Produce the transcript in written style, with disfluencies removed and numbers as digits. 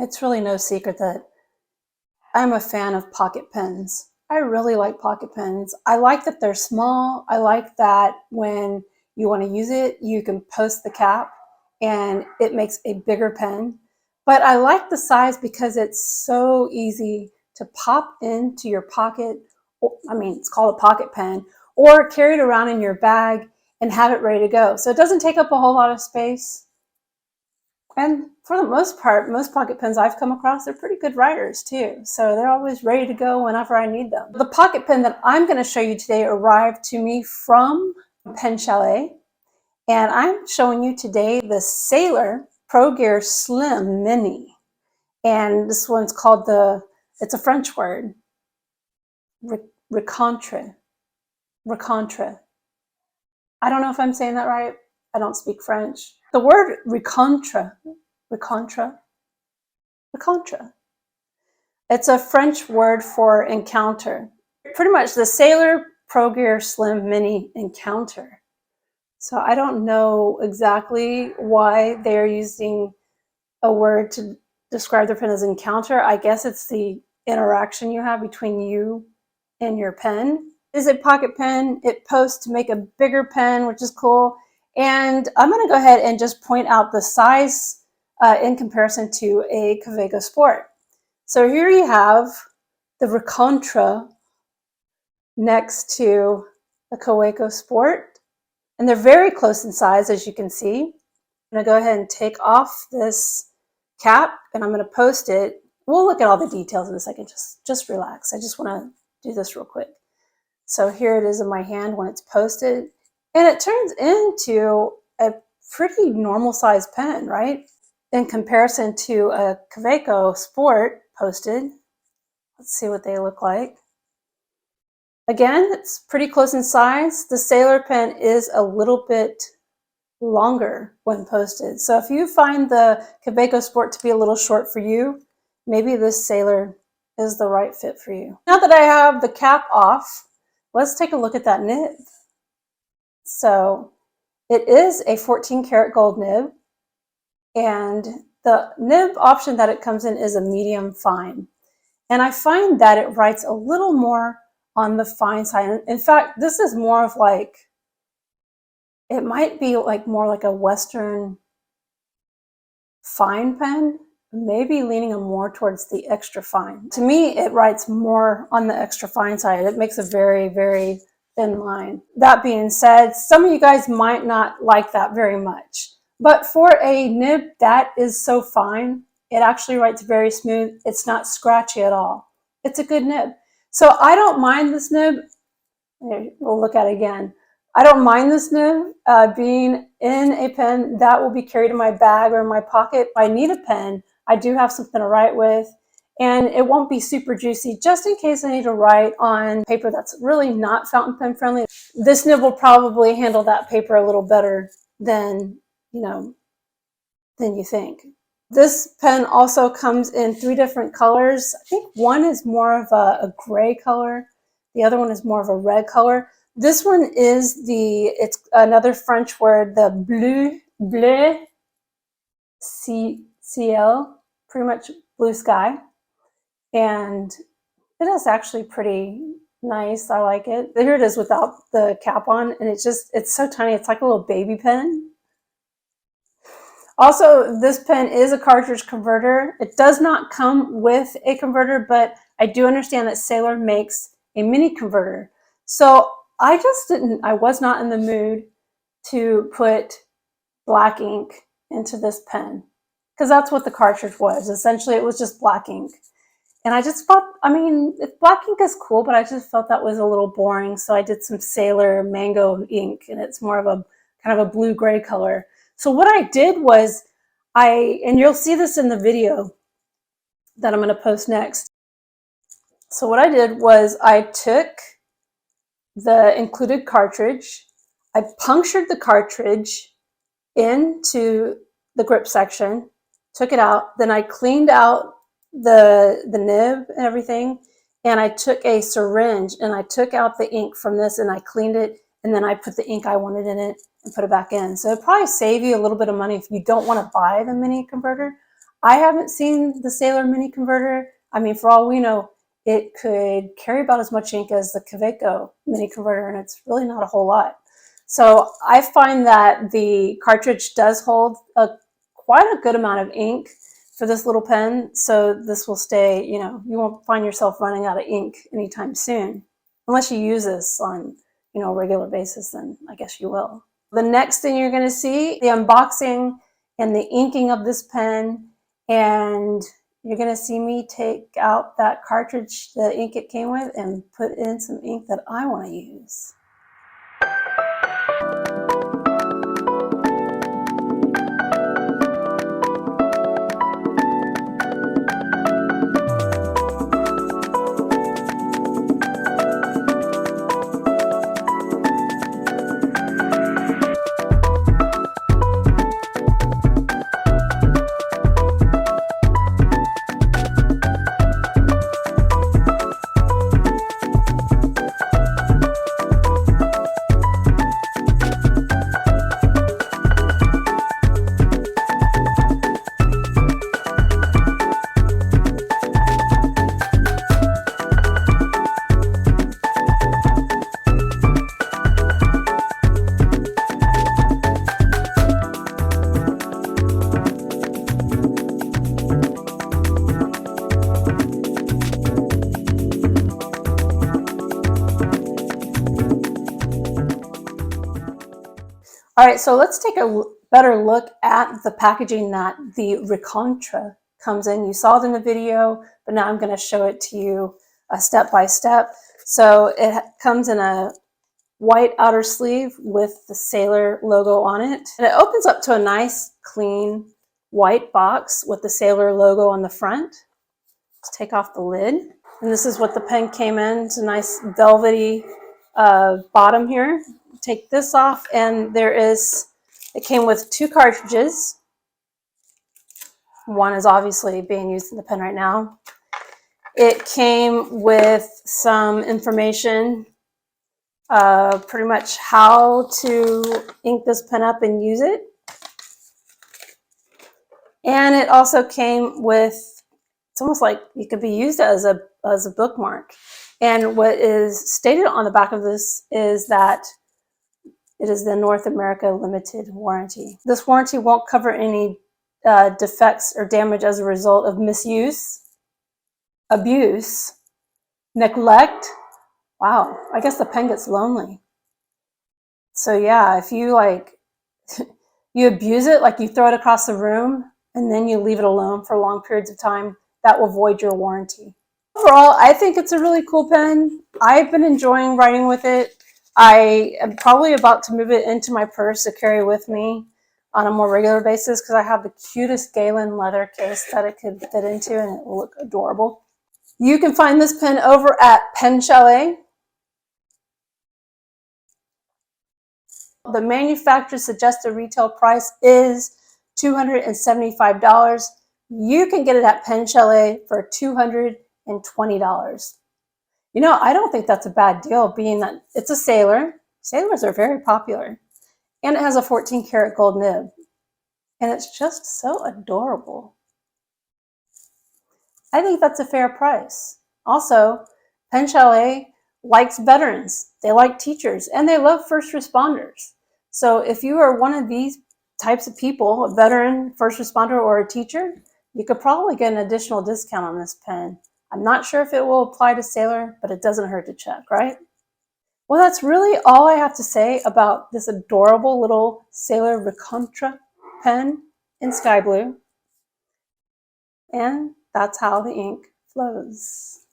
It's really no secret that I'm a fan of pocket pens. I really like pocket pens. I like that they're small. I like that when you want to use it, you can post the cap and it makes a bigger pen. But I like the size because it's so easy to pop into your pocket. I mean, it's called a pocket pen, or carry it around in your bag and have it ready to go. So it doesn't take up a whole lot of space. And for the most part, most pocket pens I've come across, they're pretty good writers too. So they're always ready to go whenever I need them. The pocket pen that I'm going to show you today arrived to me from Pen Chalet. And I'm showing you today the Sailor Pro Gear Slim Mini. And this one's called it's a French word, Recontre. Recontre. I don't know if I'm saying that right. I don't speak French. The word Recontre. It's a French word for encounter. Pretty much the Sailor Pro Gear Slim Mini Encounter. So I don't know exactly why they're using a word to describe their pen as encounter. I guess it's the interaction you have between you and your pen. It is a pocket pen. It posts to make a bigger pen, which is cool. And I'm going to go ahead and just point out the size in comparison to a Kaweco Sport. So here you have the Recontre next to the Kaweco Sport. And they're very close in size, as you can see. I'm going to go ahead and take off this cap, and I'm going to post it. We'll look at all the details in a second. Just relax. I just want to do this real quick. So here it is in my hand when it's posted. And it turns into a pretty normal sized pen, right? In comparison to a Kaweco Sport posted. Let's see what they look like. Again, it's pretty close in size. The Sailor pen is a little bit longer when posted. So if you find the Kaweco Sport to be a little short for you, maybe this Sailor is the right fit for you. Now that I have the cap off, let's take a look at that nib. So it is a 14 karat gold nib, and the nib option that it comes in is a medium fine. And I find that it writes a little more on the fine side. In fact, this is more of like, it might be like more like a Western fine pen, maybe leaning more towards the extra fine. To me, it writes more on the extra fine side. It makes a very, very thin line. That being said, some of you guys might not like that very much. But for a nib that is so fine, it actually writes very smooth. It's not scratchy at all. It's a good nib. So I don't mind this nib. We'll look at it again. I don't mind this nib being in a pen that will be carried in my bag or in my pocket. If I need a pen, I do have something to write with, and it won't be super juicy just in case I need to write on paper that's really not fountain pen friendly. This nib will probably handle that paper a little better than, than you think. This pen also comes in 3 different colors. I think one is more of a gray color. The other one is more of a red color. This one is it's another French word, the bleu ciel, pretty much blue sky. And it is actually pretty nice. I like it. Here it is without the cap on, and it's so tiny. It's like a little baby pen. Also, this pen is a cartridge converter. It does not come with a converter, but I do understand that Sailor makes a mini converter. So I was not in the mood to put black ink into this pen, because that's what the cartridge was. Essentially, it was just black ink. And I just felt, black ink is cool, but I just felt that was a little boring. So I did some Sailor Mango ink, and it's more of a kind of a blue-gray color. So what I did was and you'll see this in the video that I'm going to post next. So what I did was I took the included cartridge, I punctured the cartridge into the grip section, took it out, then I cleaned out the nib and everything, and I took a syringe and I took out the ink from this and I cleaned it, and then I put the ink I wanted in it and put it back in. So it'd probably save you a little bit of money if you don't want to buy the mini converter. I haven't seen the Sailor Mini Converter. I mean, for all we know, it could carry about as much ink as the Kaweco Mini Converter, and it's really not a whole lot. So I find that the cartridge does hold quite a good amount of ink for this little pen. So this will stay, you won't find yourself running out of ink anytime soon. Unless you use this on, a regular basis, then I guess you will. The next thing you're going to see, the unboxing and the inking of this pen, and you're going to see me take out that cartridge, the ink it came with, and put in some ink that I want to use. All right, so let's take a better look at the packaging that the Recontre comes in. You saw it in the video, but now I'm going to show it to you step by step. So it comes in a white outer sleeve with the Sailor logo on it. And it opens up to a nice, clean, white box with the Sailor logo on the front. Let's take off the lid. And this is what the pen came in. It's a nice velvety bottom here. Take this off, and it came with 2 cartridges. One is obviously being used in the pen right now. It came with some information, pretty much how to ink this pen up and use it. And it also came with, it's almost like it could be used as a bookmark. And what is stated on the back of this is that it is the North America limited warranty. This warranty won't cover any defects or damage as a result of misuse, abuse, neglect. Wow, I guess the pen gets lonely. So yeah, if you you abuse it, like you throw it across the room and then you leave it alone for long periods of time, that will void your warranty. Overall, I think it's a really cool pen. I've been enjoying writing with it. I am probably about to move it into my purse to carry with me on a more regular basis because I have the cutest Galen leather case that it could fit into, and it will look adorable. You can find this pen over at Pen Chalet. The manufacturer's suggested retail price is $275. You can get it at Pen Chalet for $220. I don't think that's a bad deal, being that it's a Sailor. Sailors are very popular. And it has a 14 karat gold nib. And it's just so adorable. I think that's a fair price. Also, Pen Chalet likes veterans. They like teachers, and they love first responders. So if you are one of these types of people, a veteran, first responder, or a teacher, you could probably get an additional discount on this pen. I'm not sure if it will apply to Sailor, but it doesn't hurt to check, right? Well, that's really all I have to say about this adorable little Sailor Recontre pen in sky blue. And that's how the ink flows.